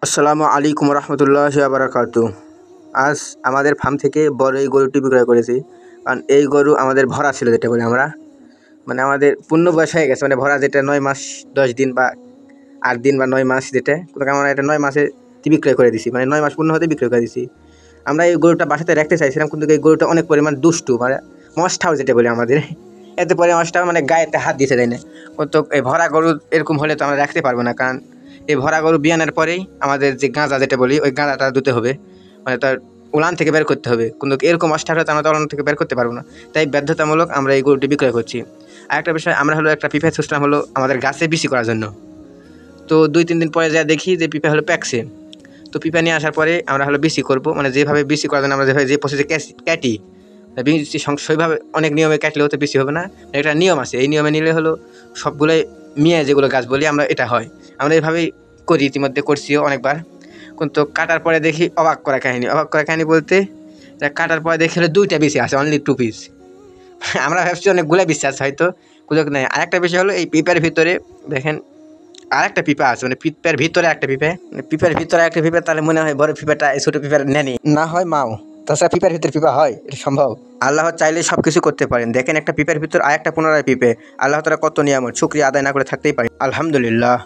আসসালামু আলাইকুম রহমতুল্লাহি ওয়া বারাকাতু। আজ আমাদের ফার্ম থেকে বড় এই গরুটি বিক্রয় করেছি। কারণ এই গরু আমাদের ভরা ছিল, যেটা বলি আমরা, মানে আমাদের পূর্ণ বয়স হয়ে গেছে, মানে ভরা যেটা 9 মাস 10 দিন বা 8 দিন বা 9 মাস, যেটা কিন্তু আমরা এটা 9 মাসে বিক্রয় করে দিছি, মানে 9 মাস পূর্ণ হতে বিক্রয় করে দিছি। আমরা এই গরুটা বাসাতে রাখতে চাইছিলাম, কিন্তু এই গরুটা অনেক পরিমাণ দুষ্টু, মানে মস্টাও যেটা বলি আমাদের, এতে পরে মস্টাও মানে গায়েতে হাত দিতে দেয় না। তো এই ভরা গরু এরকম হলে তো আমরা রাখতে পারবো না, কারণ এই ভরা গরু বিয়ানোর পরেই আমাদের যে গাঁজা যেটা বলি, ওই গাঁজাটা দিতে হবে, মানে তার উলান থেকে বের করতে হবে। কিন্তু এরকম অস্টার হলে আমরা তো উলান থেকে বের করতে পারবো না, তাই বাধ্যতামূলক আমরা এই গরুটি বিক্রয় করছি। আর একটা বিষয়, আমরা হলো একটা পিপা সিস্টেম হলো আমাদের গাছে বিসি করার জন্য। তো 2-3 দিন পরে যা দেখি যে পিপা হলো প্যাকছে। তো পিপা নিয়ে আসার পরে আমরা হলো বিসি করবো, মানে যেভাবে বিসি করার জন্য আমরা যেভাবে যে প্রসেসে কাটি, বিসি সেইভাবে অনেক নিয়মে কাটলেও তো বেশি হবে না, একটা নিয়ম আছে, এই নিয়মে নিলে হলো সবগুলোই মিয়া যেগুলো গাছ বলি আমরা, এটা হয়। আমরা এইভাবেই করি, ইতিমধ্যে করছিও অনেকবার। কিন্তু কাটার পরে দেখি অবাক করা কাহিনী বলতে, কাটার পরে দেখি হলো 2টা বিসি আছে, অনলি 2 পিস। আমরা ভাবছি অনেকগুলো বিশ্বাস হয়তো কুদক নেই। আরেকটা বিষয় হলো এই পিপার ভিতরে দেখেন আরেকটা পিপা আছে, মানে পিপার ভিতরে একটা পিপা, মানে পিপার ভিতরে একটা পিপা, তাহলে মনে হয় বড় পিপাটা এই ছোট পিপার নেনি না হয় মাও। তাছাড়া পিপার ভিতরে পিপা হয়, এটা সম্ভব? আল্লাহ চাইলে সব কিছু করতে পারেন। দেখেন একটা পিপার ভিতর আরেকটা পুনরায় পিপে, আল্লাহ তাআলা কত নিয়ামত, শুকরিয়া আদায় না করে থাকতেই পারি। আলহামদুলিল্লাহ।